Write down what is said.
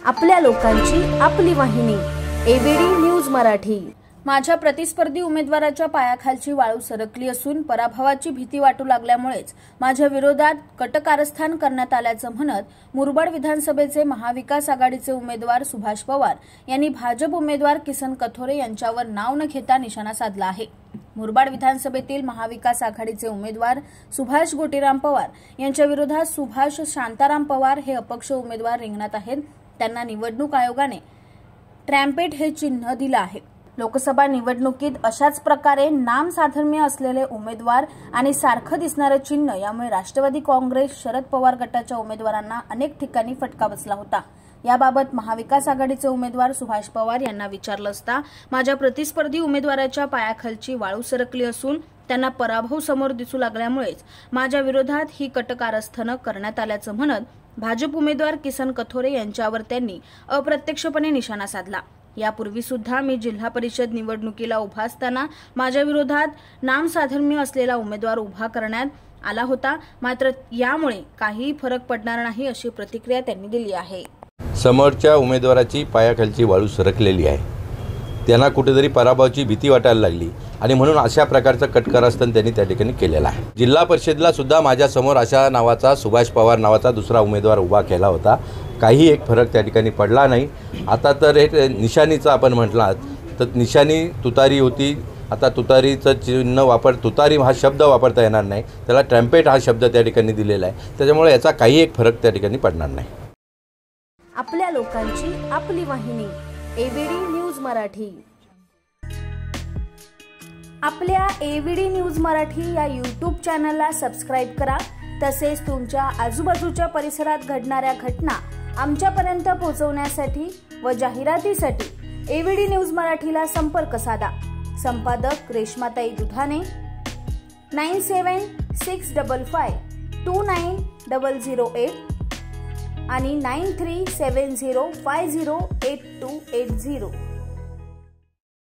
आपल्या लोकांची आपली वाहिनी एबीडी न्यूज मराठी। माझ्या प्रतिस्पर्धी उमेदवाराच्या पायाखालची वाळू सरकली असून पराभवाची भीती वाटू लागल्यामुळेच माझ्या विरोधात कटकारस्थान करण्यात आल्याचं म्हणत मुरबाड विधानसभेचे महाविकास आघाडीचे उमेदवार सुभाष पवार यांनी भाजप उमेदवार किसन कथोरे यांच्यावर नाव न घेता निशाणा साधला आहे। मुरबाड विधानसभेतील महाविकास आघाडीचे उमेदवार सुभाष गोटीराम पवार यांच्या विरोधात सुभाष शांताराम पवार हे अपक्ष उमेदवार रिंगणात आहेत। त्यांना निवडणूक आयोगाने ट्रॅम्पेट हे चिन्ह दिलं आहे। लोकसभा निवडणुकीत अशाच प्रकारे नाम साधर्म्य असलेले उमेदवार आणि सारखं दिसणारं चिन्ह यामुळे राष्ट्रवादी काँग्रेस शरद पवार गटाच्या उमेदवारांना अनेक ठिकाणी फटका बसला होता। याबाबत महाविकास आघाडीचे उमेदवार सुभाष पवार यांना विचारलं असता माझ्या प्रतिस्पर्धी उमेदवाराच्या पायाखालची वाळू सरकली असून त्यांना पराभव समोर दिसू लागल्यामुळेच माझ्या विरोधात ही कटकारस्थानं करण्यात आल्याचं म्हणत भाजप उमेदवार किसन कथोरे यांच्यावर त्यांनी अप्रत्यक्षपणे निशाणा साधला। यापूर्वी सुद्धा मी जिल्हा परिषद निवडणुकीला उभा असताना माझ्या विरोधात नामसाधर्म्य असलेला उमेदवार उभा करण्यात आला होता, मात्र यामुळे काही फरक पडणार नाही अशी प्रतिक्रिया त्यांनी दिली आहे। समोरच्या उमेदवाराची पायाखालची वाळू सरकलेली आहे, त्यांना कुठेतरी पराभवाची भीती वाटायला लागली आणि म्हणून अशा प्रकारचं कटकारस्थान त्यांनी त्या ठिकाणी केलेलं आहे। जिल्हा परिषदला सुद्धा माझ्यासमोर अशा नावाचा सुभाष पवार नावाचा दुसरा उमेदवार उभा केला होता, काही एक फरक त्या ठिकाणी पडला नाही। आता तर हे निशाणीचं आपण म्हटलात तर निशाणी तुतारी होती, आता तुतारीचं चिन्ह तुतारी हा शब्द वापरता येणार नाही, त्याला ट्रॅम्पेट हा शब्द त्या ठिकाणी दिलेला आहे, त्याच्यामुळे याचा काही एक फरक त्या ठिकाणी पडणार नाही। आपल्या लोकांची आपली वाहिनी एबीडी न्यूज मराठी। आपल्या एबीडी न्यूज मराठी या यूट्यूब चॅनलला सबस्क्राइब करा। तसेच तुमच्या आजूबाजूच्या परिसरात घडणाऱ्या घटना आमच्यापर्यंत पोहोचवण्यासाठी व जाहिरातीसाठी एबीडी न्यूज मराठीला संपर्क साधा। संपादक रेश्माताई दुधाने 9765529008 आणि 9370508280।